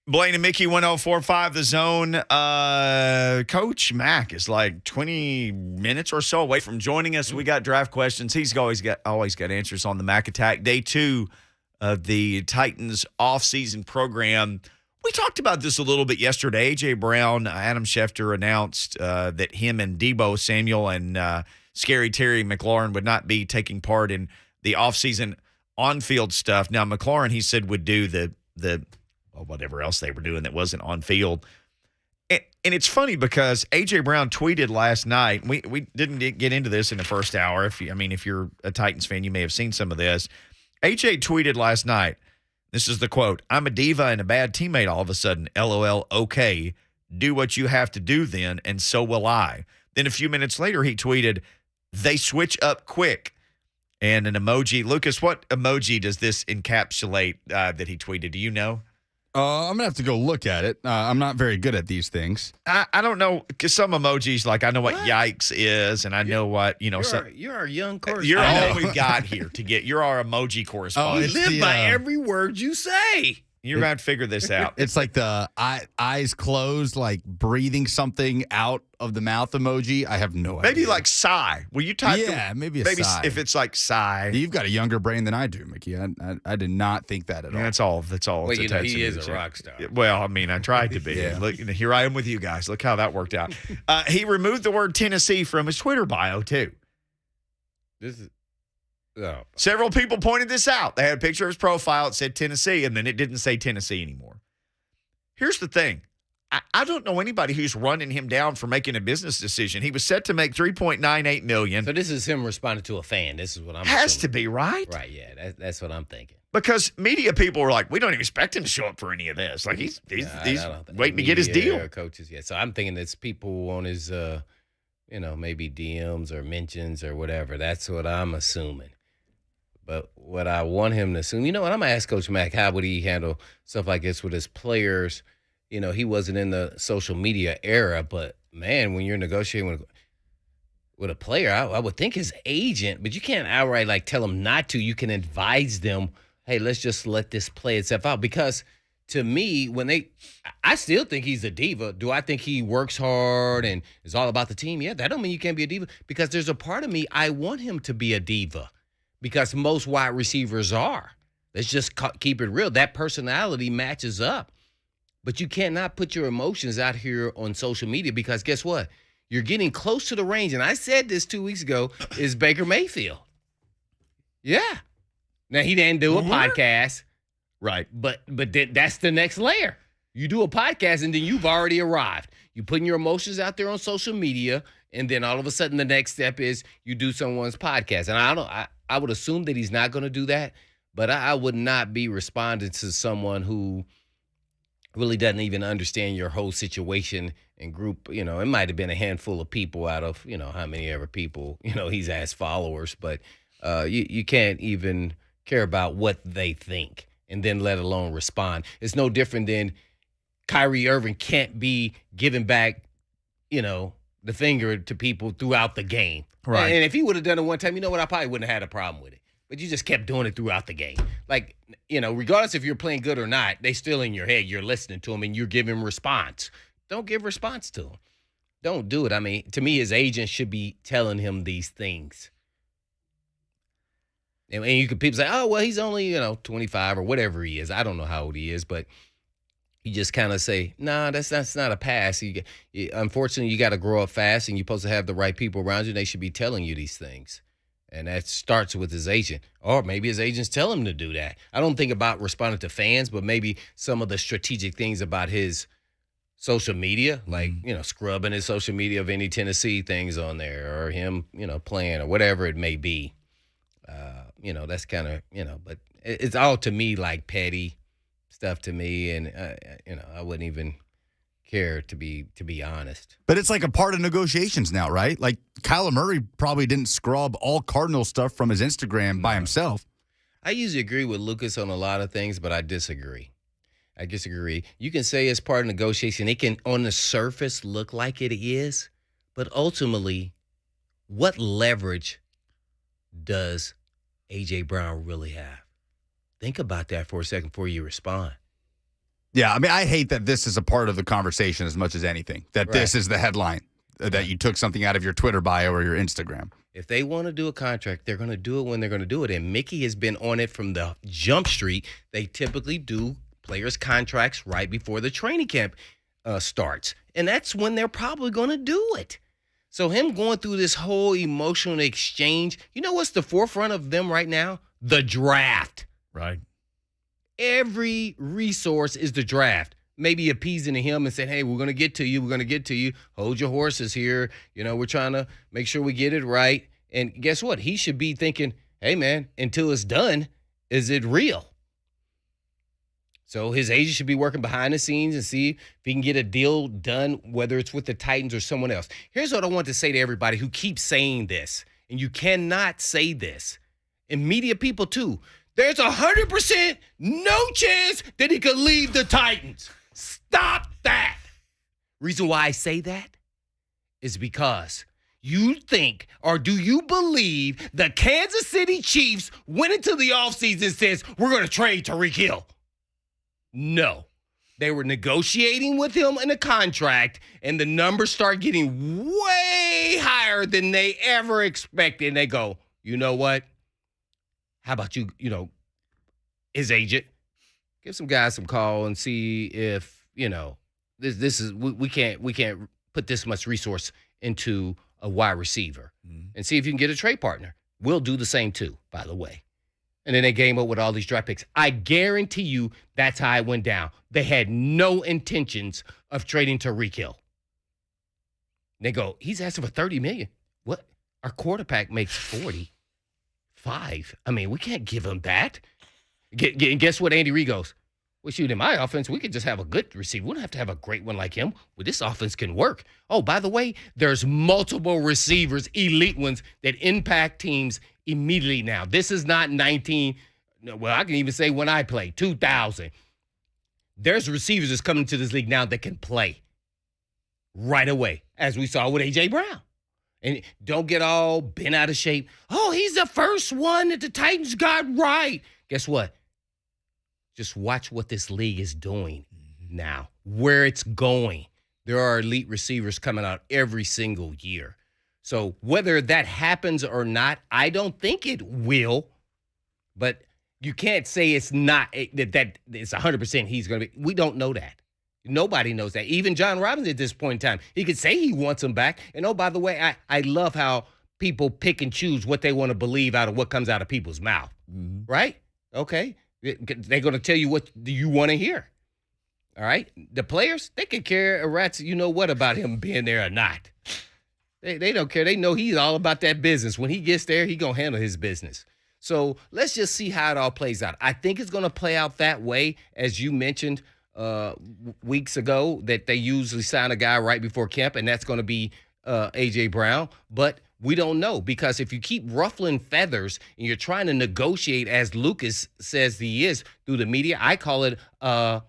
Blaine and Mickey 1045 The Zone. Coach Mack is like 20 minutes or so away from joining us. We got draft questions. He's always got answers on the Mack attack. Day 2 of the Titans offseason program. We talked about this a little bit yesterday. A.J. Brown, Adam Schefter announced that him and Debo Samuel and Scary Terry McLaurin would not be taking part in the offseason on-field stuff. Now, McLaurin, he said, would do the whatever else they were doing that wasn't on field. And it's funny because A.J. Brown tweeted last night. We didn't get into this in the first hour. If you're a Titans fan, you may have seen some of this. A.J. tweeted last night, this is the quote, "I'm a diva and a bad teammate all of a sudden. LOL, okay. Do what you have to do then, and so will I." Then a few minutes later, he tweeted, "They switch up quick." And an emoji. Lucas, what emoji does this encapsulate that he tweeted? Do you know? I'm going to have to go look at it. I'm not very good at these things. I don't know, because some emojis, like I know what yikes is, and I know what, You're our young correspondent. You're all we've got here to get. You're our emoji correspondent. We live by every word you say. You're going to figure this out. It's like the eyes closed, like breathing something out of the mouth emoji. I have no idea. Maybe like sigh. Will you type? Maybe a sigh. If it's like sigh. You've got a younger brain than I do, Mickey. I did not think that at all. That's all. Well, he is a rock star. Well, I mean, I tried to be. Yeah. Look, here I am with you guys. Look how that worked out. He removed the word Tennessee from his Twitter bio, too. Several people pointed this out. They had a picture of his profile. It said Tennessee, and then it didn't say Tennessee anymore. Here's the thing. I don't know anybody who's running him down for making a business decision. He was set to make $3.98 million. So this is him responding to a fan. This is what I'm Has assuming. to be, right? Right, yeah. That's what I'm thinking. Because media people were like, we don't expect him to show up for any of this. Like, he's waiting to get his deal. Coaches, yeah. So I'm thinking it's people on his, maybe DMs or mentions or whatever. That's what I'm assuming. But what I want him to assume, I'm going to ask Coach Mack, how would he handle stuff like this with his players? He wasn't in the social media era, but, man, when you're negotiating with a player, I would think his agent, but you can't outright, tell him not to. You can advise them, hey, let's just let this play itself out. Because to me, I still think he's a diva. Do I think he works hard and is all about the team? Yeah, that don't mean you can't be a diva. Because there's a part of me, I want him to be a diva. Because most wide receivers are. Let's just keep it real. That personality matches up. But you cannot put your emotions out here on social media because guess what? You're getting close to the range. And I said this 2 weeks ago, is Baker Mayfield. Yeah. Now, he didn't do a podcast. Right. But that's the next layer. You do a podcast and then you've already arrived. You're putting your emotions out there on social media. And then all of a sudden the next step is you do someone's podcast. And I would assume that he's not going to do that, but I would not be responding to someone who really doesn't even understand your whole situation and group. It might have been a handful of people out of, how many ever people, he's asked followers, but you can't even care about what they think and then let alone respond. It's no different than Kyrie Irving can't be giving back, the finger to people throughout the game. Right. And if he would have done it one time, you know what? I probably wouldn't have had a problem with it. But you just kept doing it throughout the game. Regardless if you're playing good or not, they still in your head. You're listening to them and you're giving response. Don't give response to them. Don't do it. I mean, to me, his agent should be telling him these things. And people say, oh, well, he's only, 25 or whatever he is. I don't know how old he is, but you just kind of say, nah, that's not a pass. Unfortunately, you got to grow up fast, and you're supposed to have the right people around you. They should be telling you these things. And that starts with his agent. Or maybe his agents tell him to do that. I don't think about responding to fans, but maybe some of the strategic things about his social media, like, scrubbing his social media of any Tennessee things on there or him, playing or whatever it may be. That's kind of, but it's all to me like petty stuff to me, and I wouldn't even care to be honest. But it's like a part of negotiations now, right? Like Kyler Murray probably didn't scrub all Cardinal stuff from his Instagram by himself. I usually agree with Lucas on a lot of things, but I disagree. You can say it's part of negotiation. It can, on the surface, look like it is, but ultimately, what leverage does A.J. Brown really have? Think about that for a second before you respond. Yeah, I mean, I hate that this is a part of the conversation as much as anything, that this is the headline, that you took something out of your Twitter bio or your Instagram. If they want to do a contract, they're going to do it when they're going to do it. And Mickey has been on it from the jump street. They typically do players' contracts right before the training camp starts. And that's when they're probably going to do it. So him going through this whole emotional exchange, you know what's the forefront of them right now? The draft. Right. Every resource is the draft. Maybe appeasing to him and saying, hey, we're going to get to you. We're going to get to you. Hold your horses here. You know, we're trying to make sure we get it right. And guess what? He should be thinking, hey, man, until it's done, is it real? So his agent should be working behind the scenes and see if he can get a deal done, whether it's with the Titans or someone else. Here's what I want to say to everybody who keeps saying this, and you cannot say this, and media people too. There's 100% no chance that he could leave the Titans. Stop that. Reason why I say that is because you think, or do you believe the Kansas City Chiefs went into the offseason and says, we're going to trade Tyreek Hill? No. They were negotiating with him in a contract, and the numbers start getting way higher than they ever expected. And they go, you know what? How about you, his agent, give some guys some call and see if, this is we can't put this much resource into a wide receiver and see if you can get a trade partner. We'll do the same too, by the way. And then they came up with all these draft picks. I guarantee you that's how it went down. They had no intentions of trading Tyreek Hill. They go, he's asking for $30 million. What? Our quarterback makes 40. 5. I mean, we can't give him that. Guess what? Andy Reid goes, well, shoot, in my offense, we could just have a good receiver. We don't have to have a great one like him. Well, this offense can work. Oh, by the way, there's multiple receivers, elite ones, that impact teams immediately now. This is not 19. Well, I can even say when I played, 2000. There's receivers that's coming to this league now that can play right away, as we saw with A.J. Brown. And don't get all bent out of shape. Oh, he's the first one that the Titans got right. Guess what? Just watch what this league is doing now, where it's going. There are elite receivers coming out every single year. So whether that happens or not, I don't think it will. But you can't say it's not, that it's 100% he's going to be. We don't know that. Nobody knows that. Even John Robbins at this point in time, he could say he wants him back. And oh, by the way, I love how people pick and choose what they want to believe out of what comes out of people's mouth. Right? Okay. They're going to tell you what do you want to hear. All right? The players, they can care a rat's what about him being there or not. They don't care. They know he's all about that business. When he gets there, he's going to handle his business. So let's just see how it all plays out. I think it's going to play out that way, as you mentioned weeks ago, that they usually sign a guy right before camp, and that's going to be A.J. Brown. But we don't know, because if you keep ruffling feathers and you're trying to negotiate, as Lucas says he is, through the media, I call it, I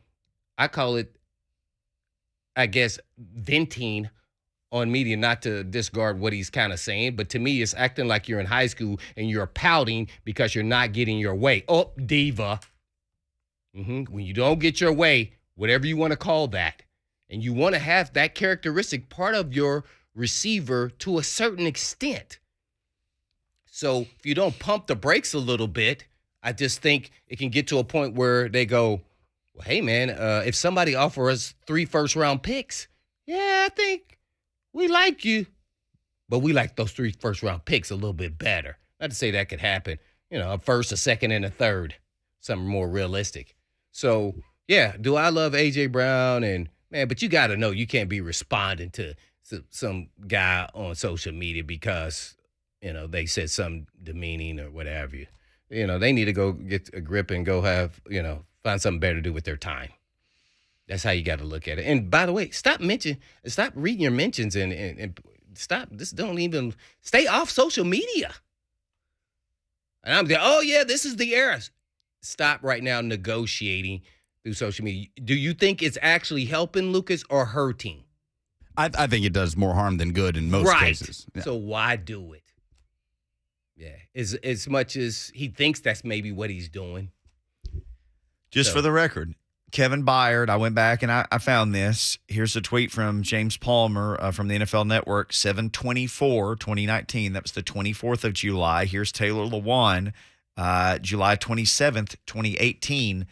guess, venting on media, not to discard what he's kind of saying, but to me, it's acting like you're in high school and you're pouting because you're not getting your way. Oh, diva. When you don't get your way, whatever you want to call that, and you want to have that characteristic part of your receiver to a certain extent. So if you don't pump the brakes a little bit, I just think it can get to a point where they go, well, hey, man, if somebody offers us 3 first-round picks, yeah, I think we like you, but we like those 3 first-round picks a little bit better. Not to say that could happen, a first, a second, and a third, something more realistic. So, yeah, do I love A.J. Brown? And, man, but you got to know you can't be responding to some guy on social media because, they said something demeaning or whatever. They need to go get a grip and go have, find something better to do with their time. That's how you got to look at it. And by the way, stop reading your mentions and stop. Don't even stay off social media. And I'm there. Oh yeah, this is the era. Stop right now negotiating through social media. Do you think it's actually helping Lucas or hurting? I think it does more harm than good in most cases. Yeah. So why do it? Yeah, as much as he thinks that's maybe what he's doing. Just for the record, Kevin Byard, I went back and I found this. Here's a tweet from James Palmer from the NFL Network, 7/24/2019. That was the 24th of July. Here's Taylor Lewan, July 27th, 2018.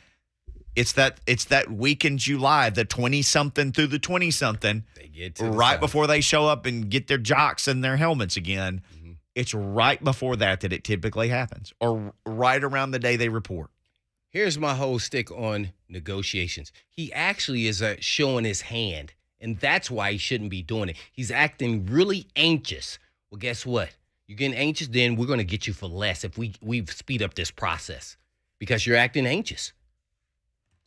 It's that week in July, the 20-something through the 20-something, They get to right before they show up and get their jocks and their helmets again. Mm-hmm. It's right before that it typically happens, or right around the day they report. Here's my whole stick on negotiations. He actually is showing his hand, and that's why he shouldn't be doing it. He's acting really anxious. Well, guess what? You're getting anxious, then we're going to get you for less if we speed up this process because you're acting anxious.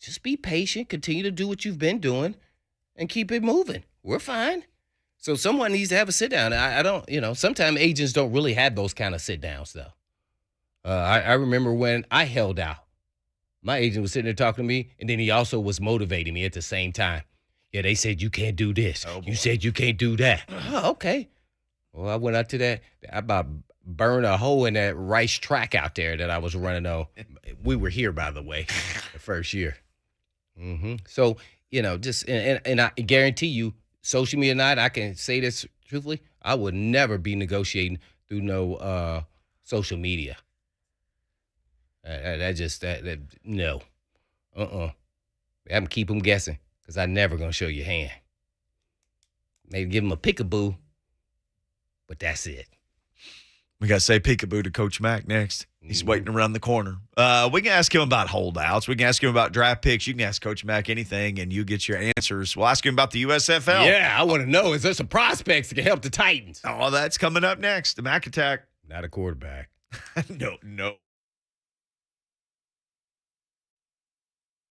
Just be patient, continue to do what you've been doing, and keep it moving. We're fine. So someone needs to have a sit down. I don't, sometimes agents don't really have those kind of sit downs, though. I remember when I held out. My agent was sitting there talking to me, and then he also was motivating me at the same time. Yeah, they said you can't do this. Oh, boy. You said you can't do that. Oh, okay. Well, I went out to that. I about burned a hole in that rice track out there that I was running on. We were here, by the way, the first year. Mm-hmm. So, just and I guarantee you, social media night, I can say this truthfully, I would never be negotiating through no social media. No. I'm keep them guessing because I never gonna show your hand. Maybe give them a peekaboo, but that's it. We got to say peekaboo to Coach Mack next. He's waiting around the corner. We can ask him about holdouts. We can ask him about draft picks. You can ask Coach Mack anything, and you get your answers. We'll ask him about the USFL. Yeah, I want to know, is there some prospects that can help the Titans? Oh, that's coming up next. The Mack Attack. Not a quarterback. No.